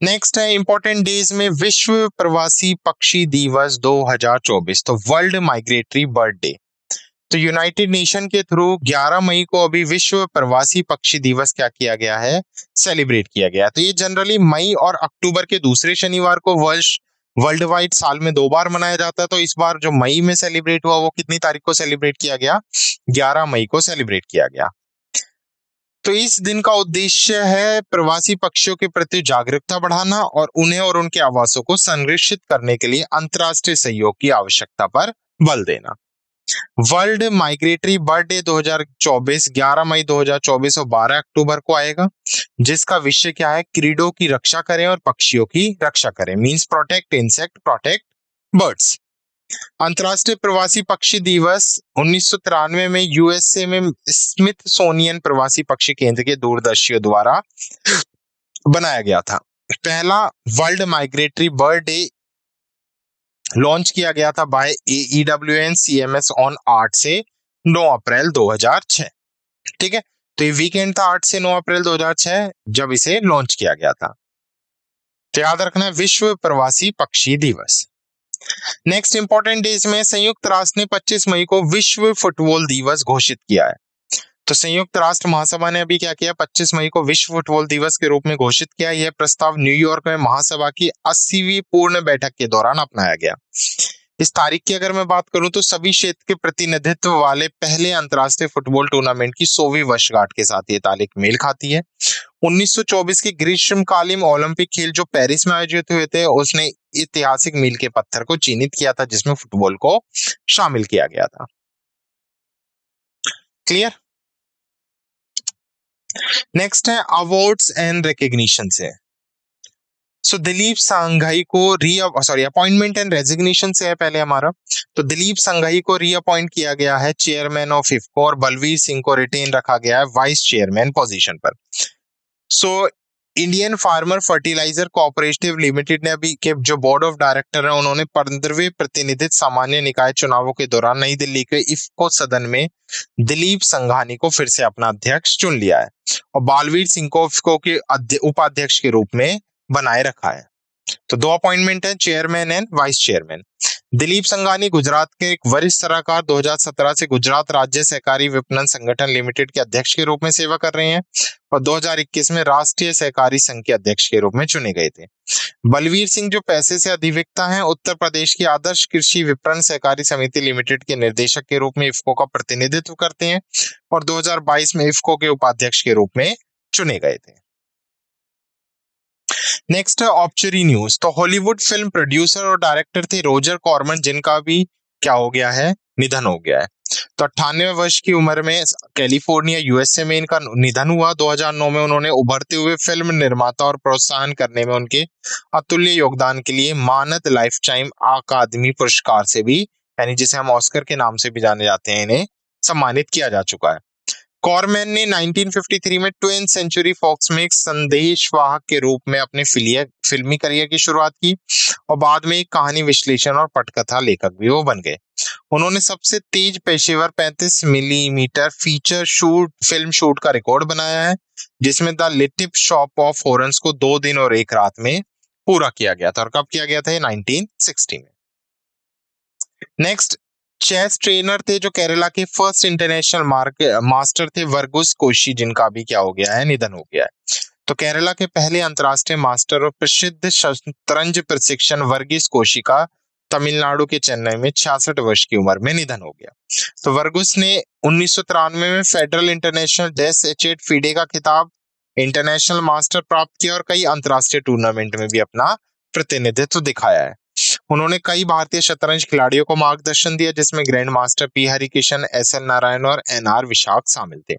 नेक्स्ट है इंपॉर्टेंट डेज में विश्व प्रवासी पक्षी दिवस 2024, तो वर्ल्ड माइग्रेटरी बर्ड डे। तो यूनाइटेड नेशन के थ्रू 11 मई को अभी विश्व प्रवासी पक्षी दिवस क्या किया गया है, सेलिब्रेट किया गया। तो ये जनरली मई और अक्टूबर के दूसरे शनिवार को वर्ल्ड वाइड साल में 2 बार मनाया जाता है। तो इस बार जो मई में सेलिब्रेट हुआ वो कितनी तारीख को सेलिब्रेट किया गया, 11 मई को सेलिब्रेट किया गया। तो इस दिन का उद्देश्य है प्रवासी पक्षियों के प्रति जागरूकता बढ़ाना और उन्हें और उनके आवासों को संरक्षित करने के लिए अंतर्राष्ट्रीय सहयोग की आवश्यकता पर बल देना। वर्ल्ड माइग्रेटरी बर्ड डे 2024 11 मई 2024 और 12 अक्टूबर को आएगा, जिसका विषय क्या है, कीड़ों की रक्षा करें और पक्षियों की रक्षा करें, means protect insect, protect birds. अंतर्राष्ट्रीय प्रवासी पक्षी दिवस 1993 में यूएसए में स्मिथसोनियन प्रवासी पक्षी केंद्र के दूरदर्शियों द्वारा बनाया गया था। पहला world migratory bird day launch किया गया था बाय AEWN CMS ऑन 8 से 9 अप्रैल 2006। ठीक है, तो ये वीकेंड था 8 से 9 अप्रैल 2006 जब इसे लॉन्च किया गया था। तो याद रखना है विश्व प्रवासी पक्षी दिवस। नेक्स्ट इंपॉर्टेंट डेज में संयुक्त राष्ट्र ने 25 मई को विश्व फुटबॉल दिवस घोषित किया है। तो संयुक्त राष्ट्र महासभा ने अभी क्या किया, 25 मई को विश्व फुटबॉल दिवस के रूप में घोषित किया। यह प्रस्ताव न्यूयॉर्क में महासभा की 80वीं पूर्ण बैठक के दौरान अपनाया गया। इस तारीख की अगर मैं बात करूं तो सभी क्षेत्र के प्रतिनिधित्व वाले पहले अंतर्राष्ट्रीय फुटबॉल टूर्नामेंट की 100वीं वर्षगांठ के साथ ये तारीख मेल खाती है। 1924 के ग्रीष्मकालीन ओलंपिक खेल जो पेरिस में आयोजित हुए थे, उसने ऐतिहासिक मील के पत्थर को चिन्हित किया था, जिसमें फुटबॉल को शामिल किया गया था। क्लियर। नेक्स्ट है अवार्ड्स एंड रिकॉग्निशन से। सो दिलीप सांघाई को अपॉइंटमेंट एंड रेजिग्नेशन से है पहले हमारा। तो दिलीप सांघाई को रीअपॉइंट किया गया है चेयरमैन ऑफ इफको और बलवीर सिंह को रिटेन रखा गया है वाइस चेयरमैन पोजीशन पर। So Indian farmer fertiliser cooperative limited ने अभी के जो बोर्ड ऑफ डायरेक्टर है, उन्होंने 15वें प्रतिनिधित्व सामान्य निकाय चुनावों के दौरान नई दिल्ली के इफको सदन में दिलीप संघानी को फिर से अपना अध्यक्ष चुन लिया है और बालवीर सिंह को इफको के उपाध्यक्ष के रूप में बनाए रखा है। तो 2 अपॉइंटमेंट है, chairman and vice chairman. Dilip Sanghani Gujarat के एक वरिष्ठ सलाहकार 2017 से गुजरात राज्य सहकारी विपणन संगठन लिमिटेड के अध्यक्ष के रूप में सेवा कर रहे हैं और 2021 में राष्ट्रीय सहकारी संघ के अध्यक्ष के रूप में चुने गए थे। बलवीर सिंह जो पैसे से अधिवक्ता हैं, उत्तर प्रदेश की आदर्श कृषि विपणन सहकारी समिति लिमिटेड के निर्देशक के रूप में इफको का प्रतिनिधित्व करते हैं और 2022 में इफको के उपाध्यक्ष के रूप में चुने गए थे। नेक्स्ट है ऑब्चुरी न्यूज। तो हॉलीवुड फिल्म प्रोड्यूसर और डायरेक्टर थे रोजर कॉर्मन, जिनका भी क्या हो गया है, निधन हो गया है। तो 98 वर्ष की उम्र में कैलिफोर्निया यूएसए में इनका निधन हुआ। 2009 में उन्होंने उभरते हुए फिल्म निर्माता और प्रोत्साहन करने में उनके अतुल्य योगदान के लिए मानद लाइफ टाइम अकादमी पुरस्कार से भी, यानी जिसे हम ऑस्कर के नाम से भी जाने जाते हैं, इन्हें सम्मानित किया जा चुका है। कॉर्मैन ने 1953 में 20th सेंचुरी फॉक्स में एक संदेशवाहक के रूप में अपने फिल्मी करियर की शुरुआत की और बाद में एक कहानी विश्लेषण और पटकथा लेखक भी वो बन गए। उन्होंने सबसे तेज पेशेवर 35 मिलीमीटर फीचर फिल्म शूट का रिकॉर्ड बनाया है, जिसमें the little shop of horns को 2 दिन और 1 रात में पूरा किया गया था। और कब किया गया था? 1960 में। नेक्स्ट चेस ट्रेनर थे जो केरला के फर्स्ट इंटरनेशनल मास्टर थे वर्गीस कोशी, जिनका भी क्या हो गया है, निधन हो गया है। तो केरला के पहले अंतरराष्ट्रीय मास्टर और प्रसिद्ध शतरंज प्रशिक्षण वर्गीस कोशी का तमिलनाडु के चेन्नई में 66 वर्ष की उम्र में निधन हो गया। तो वर्गीस ने 1993 में फेडरल इंटरनेशनल डेस एचेट फीडे का खिताब, इंटरनेशनल मास्टर प्राप्त किया और कई अंतरराष्ट्रीय टूर्नामेंट में भी अपना प्रतिनिधित्व दिखाया है। उन्होंने कई भारतीय शतरंज खिलाड़ियों को मार्गदर्शन दिया, जिसमें grand master P Harikishan, SL. Narayan और एन.आर. विशाख शामिल थे।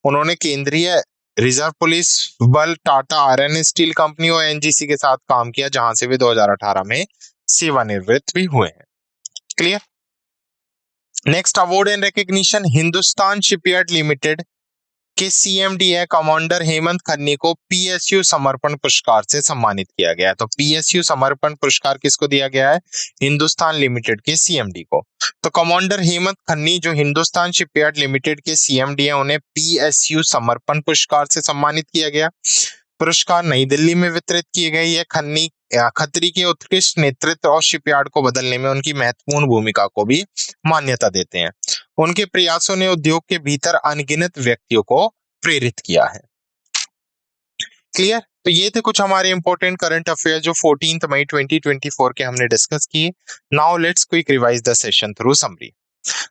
उन्होंने केंद्रीय रिजर्व पुलिस बल, टाटा आयरन स्टील कंपनी और एनजीसी के साथ काम किया, जहां से वे 2018 में सेवानिवृत्त भी हुए हैं। Clear. Next award and recognition. Hindustan shipyard limited के सीएमडी है कमांडर हेमंत खन्नी को पीएसयू समर्पण पुरस्कार से सम्मानित किया गया है। तो पीएसयू समर्पण पुरस्कार किसको दिया गया है? हिंदुस्तान लिमिटेड के सीएमडी को। तो कमांडर हेमंत खन्नी जो हिंदुस्तान शिपयार्ड लिमिटेड के सीएमडी है, उन्हें पीएसयू समर्पण पुरस्कार से सम्मानित किया गया। पुरस्कार नई दिल्ली में वितरित की गई है। खन्नी खत्री के उत्कृष्ट नेतृत्व और शिपयार्ड को बदलने में उनकी महत्वपूर्ण भूमिका को भी मान्यता देते हैं। उनके प्रयासों ने उद्योग के भीतर अनगिनत व्यक्तियों को प्रेरित किया है। क्लियर। तो ये थे कुछ हमारे इंपॉर्टेंट करंट अफेयर जो 14 मई 2024 के हमने डिस्कस किए। Now let's quick revise the session through summary.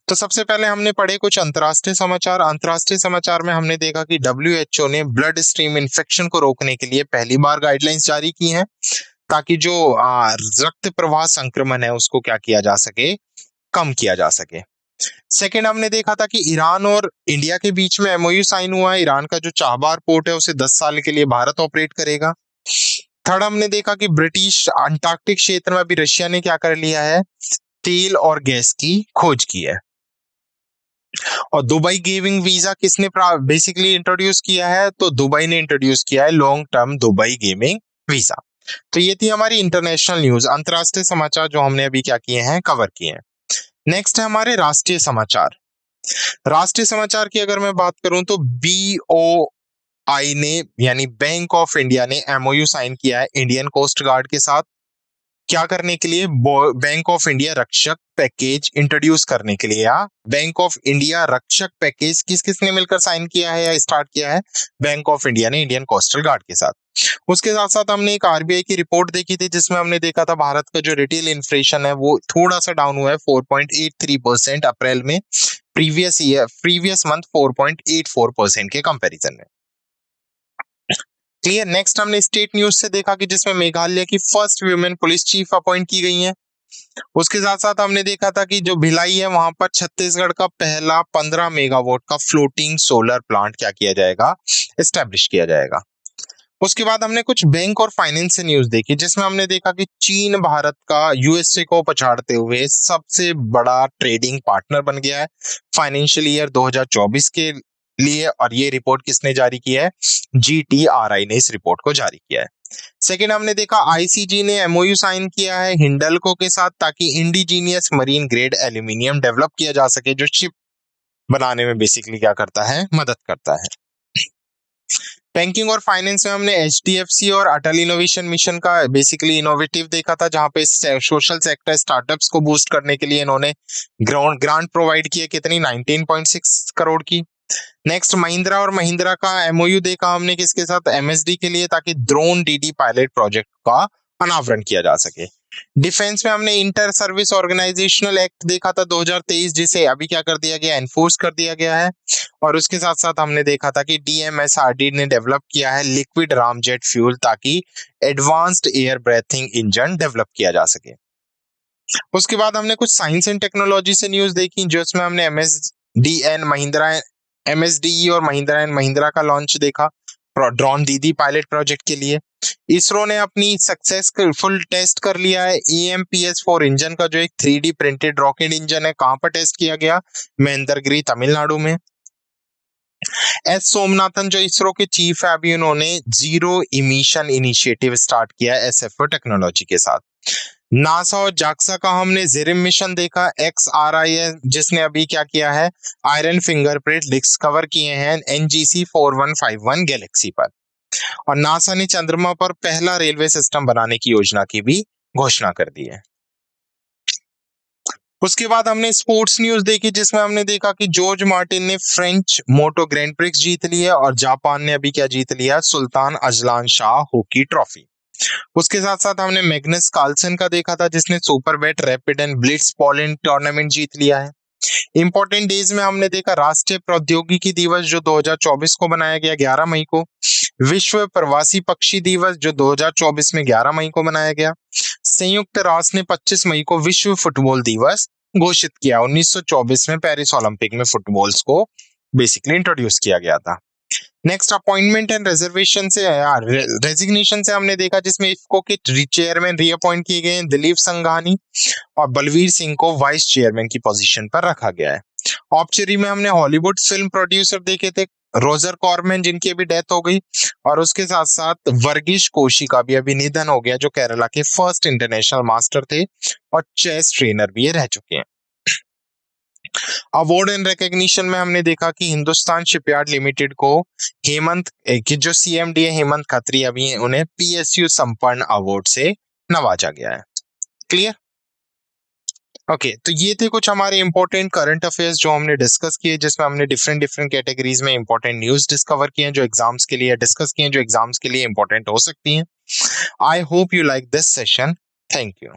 तो सबसे पहले हमने पढ़े कुछ अंतर्राष्ट्रीय समाचार। अंतर्राष्ट्रीय समाचार में हमने देखा कि WHO ने ब्लड स्ट्रीम इन्फेक्शन को रोकने के लिए पहली बार गाइडलाइंस जारी की हैं, ताकि जो रक्त प्रवाह संक्रमण है उसको क्या किया जा सके, कम किया जा सके। सेकेंड हमने देखा था कि ईरान और इंडिया के बीच में एमओयू साइन हुआ है। ईरान का जो चाबहार पोर्ट है उसे 10 साल के लिए भारत ऑपरेट करेगा। थर्ड हमने देखा कि ब्रिटिश अंटार्कटिक क्षेत्र में अभी रशिया ने क्या कर लिया है, तेल और गैस की खोज की है। और दुबई गेमिंग वीजा किसने बेसिकली इंट्रोड्यूस किया है? तो दुबई ने इंट्रोड्यूस किया है long term Dubai gaming visa. तो ये थी हमारी इंटरनेशनल न्यूज, अंतरराष्ट्रीय समाचार जो हमने अभी क्या किए हैं, कवर किए हैं। नेक्स्ट है हमारे राष्ट्रीय समाचार। राष्ट्रीय समाचार की अगर मैं बात करूं तो BOI ने यानी बैंक ऑफ इंडिया ने एमओयू साइन किया है इंडियन कोस्ट गार्ड के साथ। क्या करने के लिए? बैंक ऑफ इंडिया रक्षक पैकेज इंट्रोड्यूस करने के लिए। या बैंक ऑफ इंडिया रक्षक पैकेज किस किसने मिलकर साइन किया है या स्टार्ट किया है? बैंक ऑफ इंडिया ने इंडियन कोस्टल गार्ड के साथ। उसके साथ साथ हमने एक आरबीआई की रिपोर्ट देखी थी जिसमें हमने देखा था भारत का जो रिटेल इन्फ्लेशन है वो थोड़ा सा डाउन हुआ है 4.83% अप्रैल में, प्रीवियस मंथ 4.84% के कंपैरिजन में। क्लियर। नेक्स्ट हमने स्टेट न्यूज से देखा कि जिसमें मेघालय की first women police chief appoint की गई है। उसके साथ साथ हमने देखा था कि जो भिलाई है वहां पर छत्तीसगढ़ का पहला 15 मेगावाट का फ्लोटिंग सोलर प्लांट क्या किया जाएगा? एस्टेब्लिश किया जाएगा। उसके बाद हमने कुछ बैंक और फाइनेंस से न्यूज देखी जिसमें हमने देखा कि चीन भारत का यूएसए को पछाड़ते हुए सबसे बड़ा ट्रेडिंग पार्टनर बन गया है फाइनेंशियल ईयर 2024 के लिए। और ये रिपोर्ट किसने जारी की है? जीटीआरआई ने इस रिपोर्ट को जारी किया है। सेकेंड हमने देखा आईसीजी ने एमओयू साइन किया है हिंडल्को के साथ ताकि indigenous marine grade aluminium develop किया जा सके जो शिप बनाने में बेसिकली क्या करता है? मदद करता है। बैंकिंग और फाइनेंस में हमने एचडीएफसी और अटल इनोवेशन मिशन का बेसिकली इनोवेटिव देखा था जहां पे सोशल सेक्टर स्टार्टअप्स को बूस्ट करने के लिए इन्होंने ग्रांट प्रोवाइड किए कितनी? 19.6 करोड़ की। नेक्स्ट महिंद्रा और महिंद्रा का एमओयू देखा हमने किसके साथ? एमएसडी के लिए ताकि ड्रोन डीडी पायलट प्रोजेक्ट का अनावरण किया जा सके। डिफेंस में हमने इंटर सर्विस ऑर्गेनाइजेशनल एक्ट देखा था 2023 जिसे अभी क्या कर दिया गया? एनफोर्स कर दिया गया है। और उसके साथ साथ हमने देखा था कि डीएमएसआरडी ने डेवलप किया है लिक्विड रामजेट फ्यूल ताकि advanced air breathing engine develop किया जा सके। उसके बाद हमने कुछ साइंस एंड टेक्नोलॉजी से न्यूज देखी जिसमें हमने एमएसडीई और महिंद्रा एंड महिंद्रा का लॉन्च देखा ड्रोन दीदी पायलट प्रोजेक्ट के लिए। इसरो ने अपनी सक्सेसफुल टेस्ट कर लिया है AMPS-4 इंजन का जो एक 3D प्रिंटेड रॉकेट इंजन है। कहां पर टेस्ट किया गया? महेंद्रगिरी तमिलनाडु में। एस सोमनाथन जो इसरो के चीफ है अभी उन्होंने जीरो इमिशन इनिशिएटिव स्टार्ट किया है SFO टेक्नोलॉजी के साथ। नासा और जाक्सा का हमने जेरिम मिशन देखा XRIS जिसने अभी क्या किया है? आयरन फिंगरप्रिंट डिस्कवर किए हैं NGC 4151 गैलेक्सी पर। और नासा ने चंद्रमा पर पहला रेलवे सिस्टम बनाने की योजना की भी घोषणा कर दी है। उसके बाद हमने स्पोर्ट्स न्यूज देखी जिसमें हमने देखा कि जॉर्ज मार्टिन ने फ्रेंच मोटो ग्रैंड प्रिक्स जीत लिया और जापान ने अभी क्या जीत लिया? सुल्तान अजलान शाह हॉकी ट्रॉफी। उसके साथ साथ हमने मैग्नस कार्लसन का देखा था जिसने Superbet rapid and blitz Poland tournament जीत लिया है। इंपॉर्टेंट डेज में हमने देखा राष्ट्रीय प्रौद्योगिकी दिवस जो 2024 को बनाया गया 11 मई को। विश्व प्रवासी पक्षी दिवस जो 2024 में 11 मई को मनाया गया। संयुक्त राष्ट्र ने 25 मई को विश्व फुटबॉल दिवस घोषित किया। 1924 में पेरिस ओलंपिक में फुटबॉल्स को बेसिकली इंट्रोड्यूस किया गया था। नेक्स्ट अपॉइंटमेंट एंड रिजर्वेशन से रेजिग्नेशन से हमने देखा जिसमें इफको के चेयरमैन रीअपॉइंट किए गए हैं दिलीप संघानी और बलवीर सिंह को वाइस चेयरमैन की पोजीशन पर रखा गया है। ऑब्चरी में हमने हॉलीवुड फिल्म प्रोड्यूसर देखे थे रोजर कॉर्मैन जिनकी अभी डेथ हो गई और उसके साथ साथ वर्गीश कोशी का भी अभी निधन हो गया जो केरला के फर्स्ट इंटरनेशनल मास्टर थे और चेस ट्रेनर भी ये रह चुके हैं। अवार्ड एंड रिकॉग्निशन में हमने देखा कि हिंदुस्तान शिपयार्ड लिमिटेड को हेमंत की जो CMD है हेमंत खत्री अभी उन्हें PSU संपन्न अवार्ड से नवाजा गया है। क्लियर? ओके तो ये थे कुछ हमारे इंपॉर्टेंट करंट अफेयर्स जो हमने डिस्कस किए जिसमें हमने डिफरेंट कैटेगरीज में इंपॉर्टेंट न्यूज डिस्कवर किए हैं जो एग्जाम्स के लिए डिस्कस किए हैं जो एग्जाम्स के लिए इंपॉर्टेंट हो सकती हैं। I hope you like this session. Thank you.